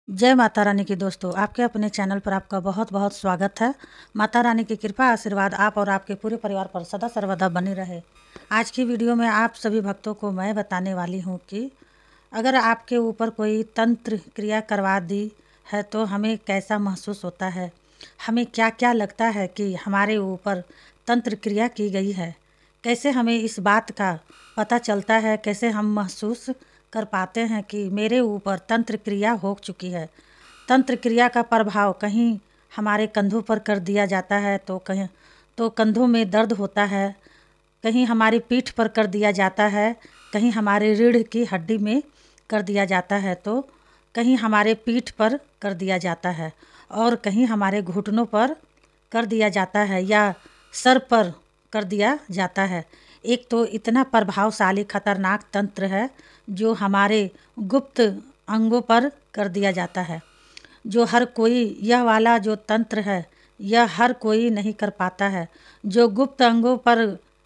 जय माता रानी की दोस्तों, आपके अपने चैनल पर आपका बहुत बहुत स्वागत है। माता रानी की कृपा आशीर्वाद आप और आपके पूरे परिवार पर सदा सर्वदा बनी रहे। आज की वीडियो में आप सभी भक्तों को मैं बताने वाली हूँ कि अगर आपके ऊपर कोई तंत्र क्रिया करवा दी है तो हमें कैसा महसूस होता है, हमें क्या क्या लगता है कि हमारे ऊपर तंत्र क्रिया की गई है, कैसे हमें इस बात का पता चलता है, कैसे हम महसूस कर पाते हैं कि मेरे ऊपर तंत्र क्रिया हो चुकी है। तंत्र क्रिया का प्रभाव कहीं हमारे कंधों पर कर दिया जाता है तो कहीं तो कंधों में दर्द होता है, कहीं हमारी पीठ पर कर दिया जाता है, कहीं हमारे रीढ़ की हड्डी में कर दिया जाता है, तो कहीं हमारे पीठ पर कर दिया जाता है और कहीं हमारे घुटनों पर कर दिया जाता है या सर पर कर दिया जाता है। एक तो इतना प्रभावशाली खतरनाक तंत्र है जो हमारे गुप्त अंगों पर कर दिया जाता है, जो हर कोई यह वाला जो तंत्र है यह हर कोई नहीं कर पाता है। जो गुप्त अंगों पर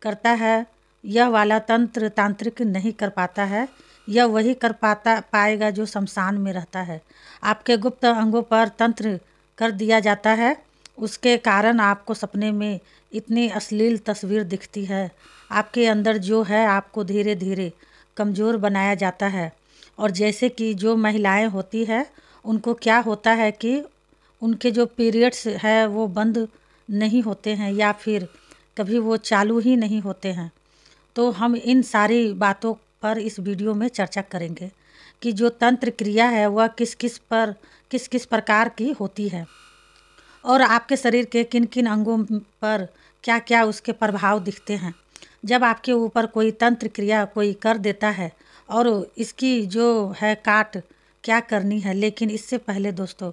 करता है यह वाला तंत्र तांत्रिक नहीं कर पाता है, यह वही कर पाएगा जो शमशान में रहता है। आपके गुप्त अंगों पर तंत्र कर दिया जाता है, उसके कारण आपको सपने में इतनी अश्लील तस्वीर दिखती है। आपके अंदर जो है आपको धीरे धीरे कमज़ोर बनाया जाता है। और जैसे कि जो महिलाएं होती है उनको क्या होता है कि उनके जो पीरियड्स है वो बंद नहीं होते हैं या फिर कभी वो चालू ही नहीं होते हैं। तो हम इन सारी बातों पर इस वीडियो में चर्चा करेंगे कि जो तंत्र क्रिया है वह किस किस प्रकार की होती है और आपके शरीर के किन किन अंगों पर क्या क्या उसके प्रभाव दिखते हैं जब आपके ऊपर कोई तंत्र क्रिया कोई कर देता है और इसकी जो है काट क्या करनी है। लेकिन इससे पहले दोस्तों,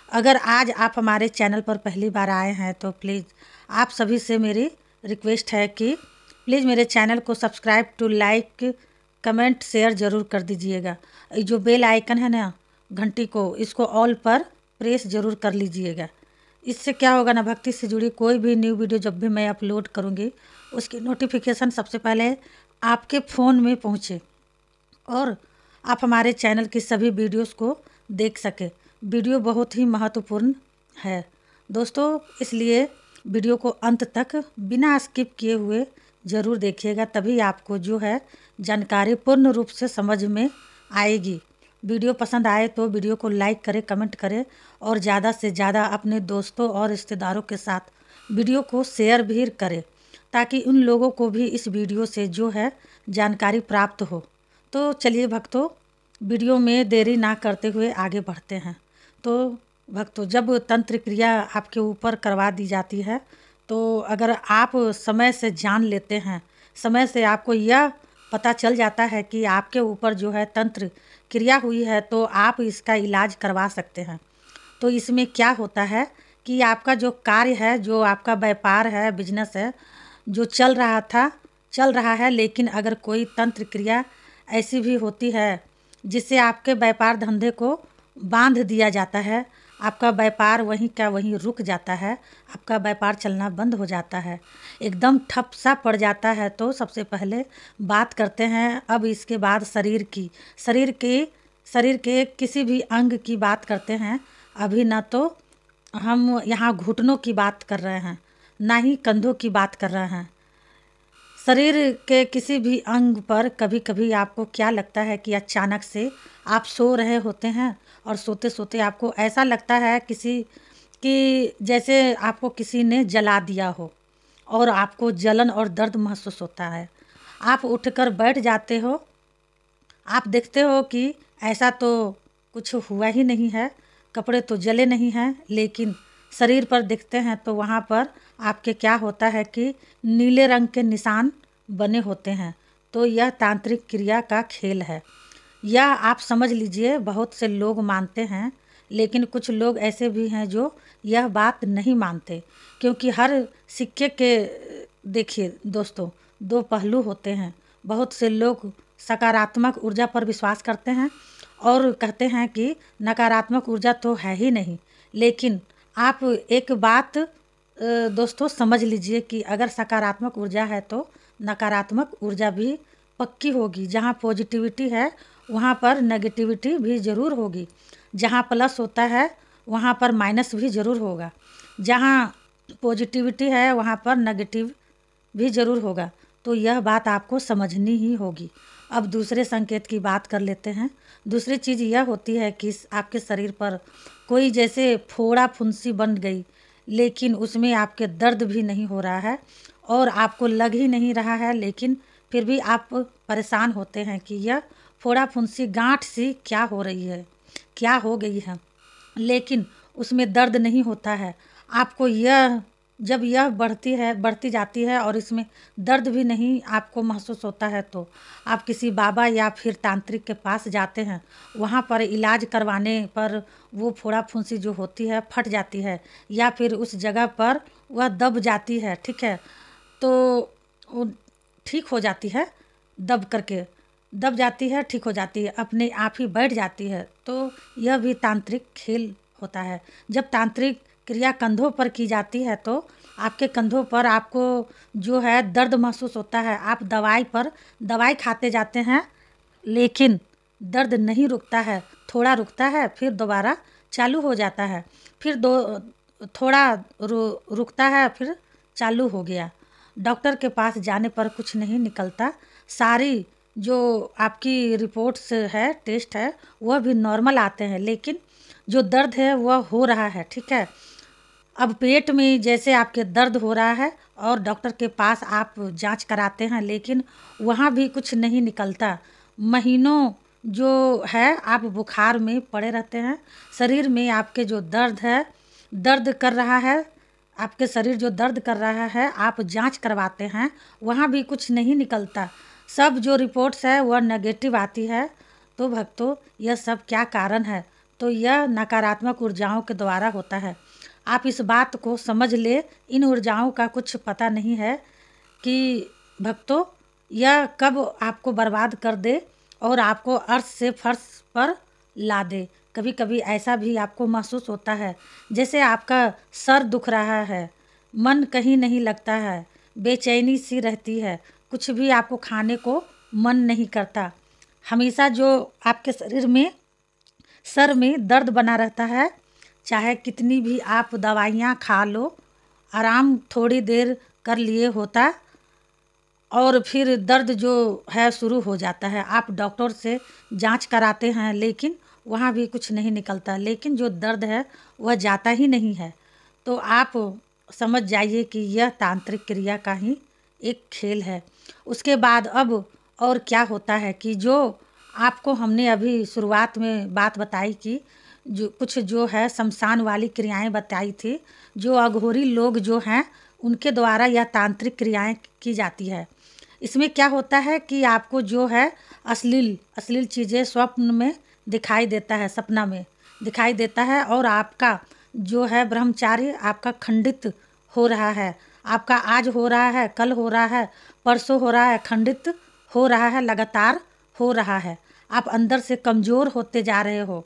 अगर आज आप हमारे चैनल पर पहली बार आए हैं तो प्लीज़ आप सभी से मेरी रिक्वेस्ट है कि प्लीज़ मेरे चैनल को subscribe to like comment share ज़रूर कर दीजिएगा। जो बेल आइकन है ना घंटी को, इसको ऑल पर प्रेस ज़रूर कर लीजिएगा। इससे क्या होगा ना, भक्ति से जुड़ी कोई भी न्यू वीडियो जब भी मैं अपलोड करूँगी उसकी नोटिफिकेशन सबसे पहले आपके फ़ोन में पहुँचे और आप हमारे चैनल की सभी वीडियोस को देख सके। वीडियो बहुत ही महत्वपूर्ण है दोस्तों, इसलिए वीडियो को अंत तक बिना स्किप किए हुए ज़रूर देखिएगा, तभी आपको जो है जानकारी पूर्ण रूप से समझ में आएगी। वीडियो पसंद आए तो वीडियो को लाइक करें, कमेंट करें और ज़्यादा से ज़्यादा अपने दोस्तों और रिश्तेदारों के साथ वीडियो को शेयर भी करें ताकि उन लोगों को भी इस वीडियो से जो है जानकारी प्राप्त हो। तो चलिए भक्तों, वीडियो में देरी ना करते हुए आगे बढ़ते हैं। तो भक्तों, जब तंत्र क्रिया आपके ऊपर करवा दी जाती है तो अगर आप समय से जान लेते हैं, समय से आपको यह पता चल जाता है कि आपके ऊपर जो है तंत्र क्रिया हुई है तो आप इसका इलाज करवा सकते हैं। तो इसमें क्या होता है कि आपका जो कार्य है, जो आपका व्यापार है, बिजनेस है, जो चल रहा है, लेकिन अगर कोई तंत्र क्रिया ऐसी भी होती है जिससे आपके व्यापार धंधे को बांध दिया जाता है, आपका व्यापार वहीं का वहीं रुक जाता है, आपका व्यापार चलना बंद हो जाता है, एकदम ठप सा पड़ जाता है, तो सबसे पहले बात करते हैं अब इसके बाद शरीर के किसी भी अंग की बात करते हैं। अभी ना तो हम यहाँ घुटनों की बात कर रहे हैं, ना ही कंधों की बात कर रहे हैं। शरीर के किसी भी अंग पर कभी कभी आपको क्या लगता है कि अचानक से आप सो रहे होते हैं और सोते सोते आपको ऐसा लगता है जैसे आपको किसी ने जला दिया हो और आपको जलन और दर्द महसूस होता है। आप उठकर बैठ जाते हो, आप देखते हो कि ऐसा तो कुछ हुआ ही नहीं है, कपड़े तो जले नहीं हैं, लेकिन शरीर पर दिखते हैं तो वहाँ पर आपके क्या होता है कि नीले रंग के निशान बने होते हैं। तो यह तांत्रिक क्रिया का खेल है, यह आप समझ लीजिए। बहुत से लोग मानते हैं, लेकिन कुछ लोग ऐसे भी हैं जो यह बात नहीं मानते, क्योंकि हर सिक्के के देखिए दोस्तों दो पहलू होते हैं। बहुत से लोग सकारात्मक ऊर्जा पर विश्वास करते हैं और कहते हैं कि नकारात्मक ऊर्जा तो है ही नहीं। लेकिन आप एक बात दोस्तों समझ लीजिए कि अगर सकारात्मक ऊर्जा है तो नकारात्मक ऊर्जा भी पक्की होगी। जहाँ पॉजिटिविटी है वहाँ पर नेगेटिविटी भी ज़रूर होगी। जहाँ प्लस होता है वहाँ पर माइनस भी ज़रूर होगा, जहाँ पॉजिटिविटी है वहाँ पर नेगेटिव भी ज़रूर होगा। तो यह बात आपको समझनी ही होगी। अब दूसरे संकेत की बात कर लेते हैं। दूसरी चीज़ यह होती है कि आपके शरीर पर कोई जैसे फोड़ा फुंसी बन गई, लेकिन उसमें आपके दर्द भी नहीं हो रहा है और आपको लग ही नहीं रहा है, लेकिन फिर भी आप परेशान होते हैं कि यह फोड़ा फुंसी गांठ सी क्या हो रही है, क्या हो गई है, लेकिन उसमें दर्द नहीं होता है। आपको यह जब यह बढ़ती जाती है और इसमें दर्द भी नहीं आपको महसूस होता है, तो आप किसी बाबा या फिर तांत्रिक के पास जाते हैं। वहाँ पर इलाज करवाने पर वो फोड़ा फुंसी जो होती है फट जाती है या फिर उस जगह पर वह दब जाती है, ठीक है, तो वो ठीक हो जाती है, दब जाती है, ठीक हो जाती है, अपने आप ही बैठ जाती है। तो यह भी तांत्रिक खेल होता है। जब तांत्रिक क्रिया कंधों पर की जाती है तो आपके कंधों पर आपको जो है दर्द महसूस होता है। आप दवाई खाते जाते हैं, लेकिन दर्द नहीं रुकता है, थोड़ा रुकता है फिर दोबारा चालू हो जाता है, फिर थोड़ा रुकता है फिर चालू हो गया। डॉक्टर के पास जाने पर कुछ नहीं निकलता, सारी जो आपकी रिपोर्ट्स है, टेस्ट है, वह भी नॉर्मल आते हैं, लेकिन जो दर्द है वह हो रहा है, ठीक है। अब पेट में जैसे आपके दर्द हो रहा है और डॉक्टर के पास आप जांच कराते हैं, लेकिन वहाँ भी कुछ नहीं निकलता। महीनों जो है आप बुखार में पड़े रहते हैं। शरीर में आपके जो दर्द कर रहा है, आपके शरीर जो दर्द कर रहा है, आप जांच करवाते हैं, वहाँ भी कुछ नहीं निकलता। सब जो रिपोर्ट्स है वह नेगेटिव आती है। तो भक्तों, यह सब क्या कारण है? तो यह नकारात्मक ऊर्जाओं के द्वारा होता है। आप इस बात को समझ ले, इन ऊर्जाओं का कुछ पता नहीं है कि भक्तों यह कब आपको बर्बाद कर दे और आपको अर्श से फर्श पर ला दे। कभी कभी ऐसा भी आपको महसूस होता है जैसे आपका सर दुख रहा है, मन कहीं नहीं लगता है, बेचैनी सी रहती है, कुछ भी आपको खाने को मन नहीं करता, हमेशा जो आपके सर में दर्द बना रहता है। चाहे कितनी भी आप दवाइयाँ खा लो, आराम थोड़ी देर कर लिए होता और फिर दर्द जो है शुरू हो जाता है। आप डॉक्टर से जांच कराते हैं, लेकिन वहाँ भी कुछ नहीं निकलता, लेकिन जो दर्द है वह जाता ही नहीं है। तो आप समझ जाइए कि यह तांत्रिक क्रिया का ही एक खेल है। उसके बाद अब और क्या होता है कि जो आपको हमने अभी शुरुआत में बात बताई कि जो है शमशान वाली क्रियाएं बताई थी, जो अघोरी लोग जो हैं उनके द्वारा यह तांत्रिक क्रियाएं की जाती है। इसमें क्या होता है कि आपको जो है अश्लील चीज़ें स्वप्न में दिखाई देता है, सपना में दिखाई देता है, और आपका जो है ब्रह्मचार्य आपका खंडित हो रहा है। आपका आज हो रहा है, कल हो रहा है, परसों हो रहा है, खंडित हो रहा है, लगातार हो रहा है। आप अंदर से कमज़ोर होते जा रहे हो,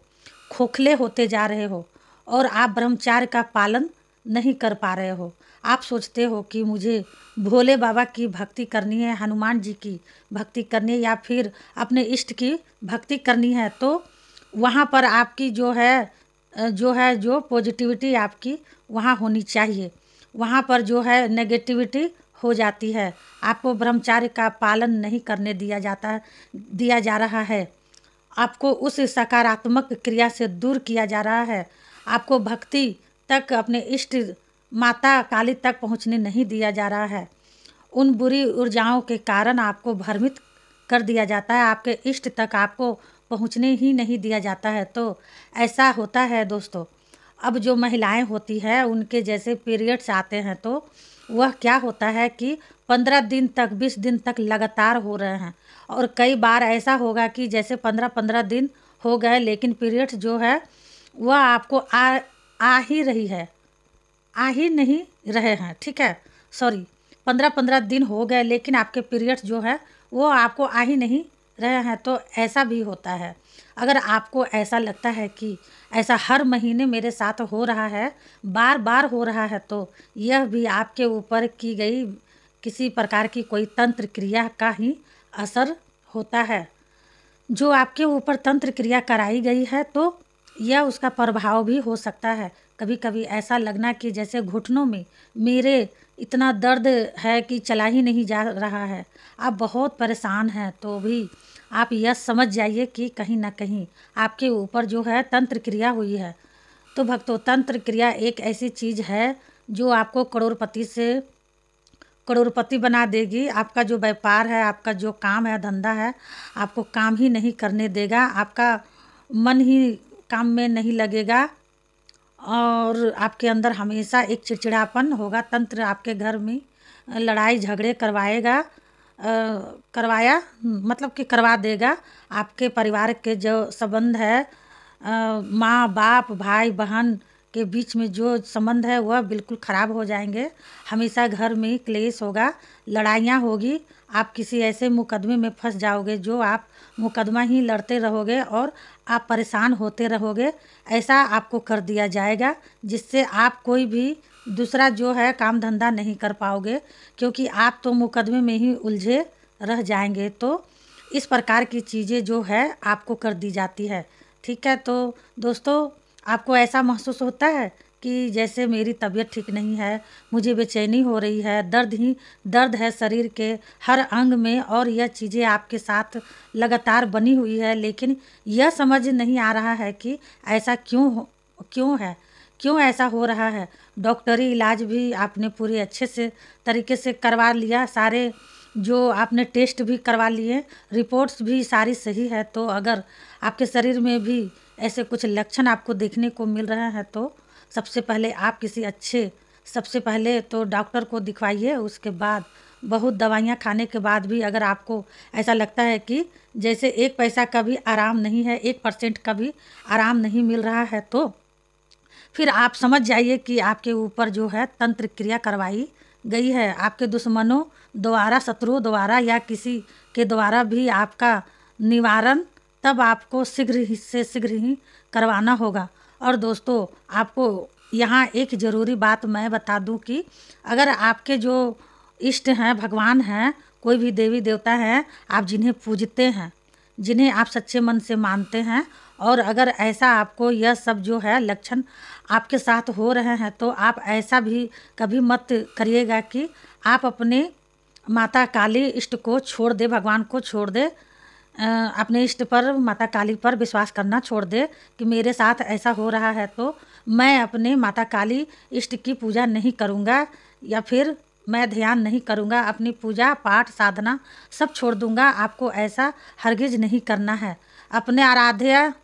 खोखले होते जा रहे हो और आप ब्रह्मचार्य का पालन नहीं कर पा रहे हो। आप सोचते हो कि मुझे भोले बाबा की भक्ति करनी है, हनुमान जी की भक्ति करनी है या फिर अपने इष्ट की भक्ति करनी है, तो वहाँ पर आपकी जो पॉजिटिविटी आपकी वहाँ होनी चाहिए। वहाँ पर जो है नेगेटिविटी हो जाती है। आपको ब्रह्मचार्य का पालन नहीं करने दिया जा रहा है। आपको उस सकारात्मक क्रिया से दूर किया जा रहा है। आपको भक्ति तक, अपने इष्ट माता काली तक पहुँचने नहीं दिया जा रहा है। उन बुरी ऊर्जाओं के कारण आपको भ्रमित कर दिया जाता है, आपके इष्ट तक आपको पहुँचने ही नहीं दिया जाता है। तो ऐसा होता है दोस्तों। अब जो महिलाएं होती है उनके जैसे पीरियड्स आते हैं, तो वह क्या होता है कि 15 दिन तक, 20 दिन तक लगातार हो रहे हैं, और कई बार ऐसा होगा कि जैसे 15-15 दिन हो गए, लेकिन पीरियड्स जो है वह आपको आ ही नहीं रहे हैं, ठीक है, सॉरी, 15-15 दिन हो गए लेकिन आपके पीरियड्स जो है वो आपको आ ही नहीं रहे हैं। तो ऐसा भी होता है। अगर आपको ऐसा लगता है कि ऐसा हर महीने मेरे साथ हो रहा है, बार बार हो रहा है, तो यह भी आपके ऊपर की गई किसी प्रकार की कोई तंत्र क्रिया का ही असर होता है। जो आपके ऊपर तंत्र क्रिया कराई गई है, तो यह उसका प्रभाव भी हो सकता है। कभी कभी ऐसा लगना कि जैसे घुटनों में मेरे इतना दर्द है कि चला ही नहीं जा रहा है। आप बहुत परेशान हैं तो भी आप यह समझ जाइए कि कहीं ना कहीं आपके ऊपर जो है तंत्र क्रिया हुई है। तो भक्तों, तंत्र क्रिया एक ऐसी चीज़ है जो आपको करोड़पति बना देगी। आपका जो व्यापार है, आपका जो काम है, धंधा है, आपको काम ही नहीं करने देगा। आपका मन ही काम में नहीं लगेगा और आपके अंदर हमेशा एक चिड़चिड़ापन होगा। तंत्र आपके घर में लड़ाई झगड़े करवा देगा। आपके परिवार के जो संबंध है, माँ बाप भाई बहन के बीच में जो संबंध है वह बिल्कुल ख़राब हो जाएंगे। हमेशा घर में क्लेश होगा, लड़ाइयाँ होगी। आप किसी ऐसे मुकदमे में फंस जाओगे जो आप मुकदमा ही लड़ते रहोगे और आप परेशान होते रहोगे। ऐसा आपको कर दिया जाएगा जिससे आप कोई भी दूसरा जो है काम धंधा नहीं कर पाओगे, क्योंकि आप तो मुकदमे में ही उलझे रह जाएंगे। तो इस प्रकार की चीज़ें जो है आपको कर दी जाती है। ठीक है, तो दोस्तों, आपको ऐसा महसूस होता है कि जैसे मेरी तबीयत ठीक नहीं है, मुझे बेचैनी हो रही है, दर्द है शरीर के हर अंग में, और यह चीज़ें आपके साथ लगातार बनी हुई है, लेकिन यह समझ नहीं आ रहा है कि ऐसा क्यों ऐसा हो रहा है। डॉक्टरी इलाज भी आपने पूरे अच्छे से तरीके से करवा लिया, सारे जो आपने टेस्ट भी करवा लिए, रिपोर्ट्स भी सारी सही है। तो अगर आपके शरीर में भी ऐसे कुछ लक्षण आपको देखने को मिल रहे हैं तो सबसे पहले तो डॉक्टर को दिखवाइए। उसके बाद बहुत दवाइयाँ खाने के बाद भी अगर आपको ऐसा लगता है कि जैसे 1 पैसा का भी आराम नहीं है, 1% का भी आराम नहीं मिल रहा है, तो फिर आप समझ जाइए कि आपके ऊपर जो है तंत्र क्रिया करवाई गई है। आपके दुश्मनों द्वारा, शत्रुओं द्वारा या किसी के द्वारा भी आपका निवारण तब आपको शीघ्र ही करवाना होगा। और दोस्तों, आपको यहाँ एक ज़रूरी बात मैं बता दूँ कि अगर आपके जो इष्ट हैं, भगवान हैं, कोई भी देवी देवता हैं, आप जिन्हें पूजते हैं, जिन्हें आप सच्चे मन से मानते हैं, और अगर ऐसा आपको यह सब जो है लक्षण आपके साथ हो रहे हैं, तो आप ऐसा भी कभी मत करिएगा कि आप अपने माता काली इष्ट को छोड़ दे, भगवान को छोड़ दे, अपने इष्ट पर, माता काली पर विश्वास करना छोड़ दे कि मेरे साथ ऐसा हो रहा है तो मैं अपने माता काली इष्ट की पूजा नहीं करूँगा, या फिर मैं ध्यान नहीं करूँगा, अपनी पूजा पाठ साधना सब छोड़ दूँगा। आपको ऐसा हरगिज नहीं करना है। अपने आराध्या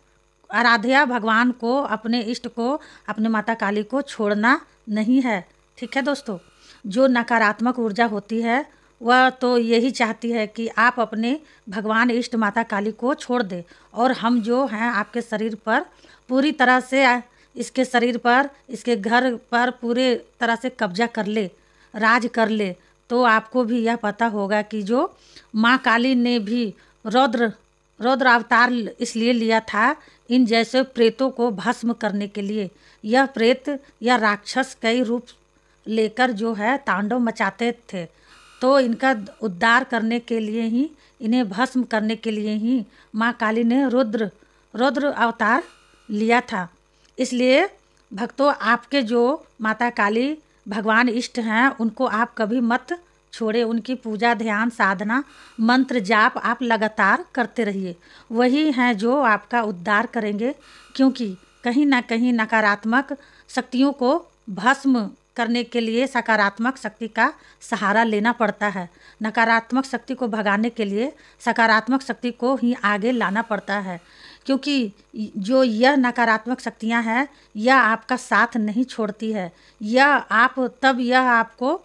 भगवान को, अपने इष्ट को, अपने माता काली को छोड़ना नहीं है। ठीक है दोस्तों, जो नकारात्मक ऊर्जा होती है वह तो यही चाहती है कि आप अपने भगवान इष्ट माता काली को छोड़ दें, और हम जो हैं आपके शरीर पर पूरी तरह से, इसके शरीर पर, इसके घर पर पूरे तरह से कब्जा कर ले, राज कर ले। तो आपको भी यह पता होगा कि जो माँ काली ने भी रौद्र अवतार इसलिए लिया था इन जैसे प्रेतों को भस्म करने के लिए। यह प्रेत या राक्षस कई रूप लेकर जो है तांडव मचाते थे, तो इनका उद्धार करने के लिए ही, इन्हें भस्म करने के लिए ही माँ काली ने रौद्र अवतार लिया था। इसलिए भक्तों, आपके जो माता काली भगवान इष्ट हैं उनको आप कभी मत छोड़े। उनकी पूजा, ध्यान, साधना, मंत्र जाप आप लगातार करते रहिए। वही हैं जो आपका उद्धार करेंगे, क्योंकि कहीं ना कहीं नकारात्मक शक्तियों को भस्म करने के लिए सकारात्मक शक्ति का सहारा लेना पड़ता है। नकारात्मक शक्ति को भगाने के लिए सकारात्मक शक्ति को ही आगे लाना पड़ता है, क्योंकि जो यह नकारात्मक शक्तियां हैं यह आपका साथ नहीं छोड़ती है, यह आपको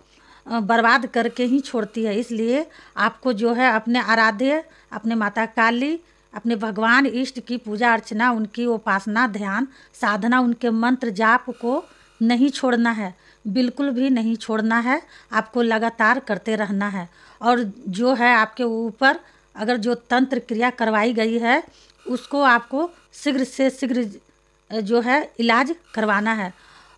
बर्बाद करके ही छोड़ती है। इसलिए आपको जो है अपने आराध्य, अपने माता काली, अपने भगवान इष्ट की पूजा अर्चना, उनकी उपासना, ध्यान, साधना, उनके मंत्र जाप को नहीं छोड़ना है, बिल्कुल भी नहीं छोड़ना है। आपको लगातार करते रहना है। और जो है आपके ऊपर अगर जो तंत्र क्रिया करवाई गई है उसको आपको शीघ्र से शीघ्र जो है इलाज करवाना है।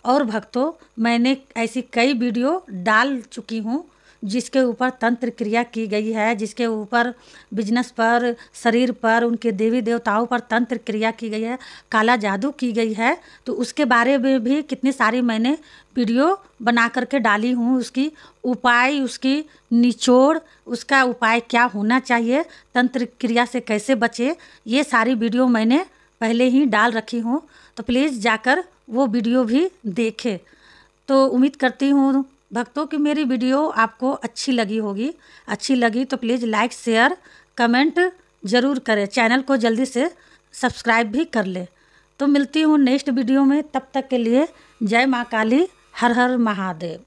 और भक्तों, मैंने ऐसी कई वीडियो डाल चुकी हूँ जिसके ऊपर तंत्र क्रिया की गई है, जिसके ऊपर बिजनेस पर, शरीर पर, उनके देवी देवताओं पर तंत्र क्रिया की गई है, काला जादू की गई है, तो उसके बारे में भी कितनी सारी मैंने वीडियो बना करके डाली हूँ। उसकी उपाय, उसकी निचोड़, उसका उपाय क्या होना चाहिए, तंत्र क्रिया से कैसे बचे, ये सारी वीडियो मैंने पहले ही डाल रखी हूँ। तो प्लीज़ जाकर वो वीडियो भी देखें। तो उम्मीद करती हूँ भक्तों कि मेरी वीडियो आपको अच्छी लगी होगी। अच्छी लगी तो प्लीज़ लाइक, शेयर, कमेंट ज़रूर करें। चैनल को जल्दी से सब्सक्राइब भी कर ले। तो मिलती हूँ नेक्स्ट वीडियो में, तब तक के लिए जय माँ काली, हर हर महादेव।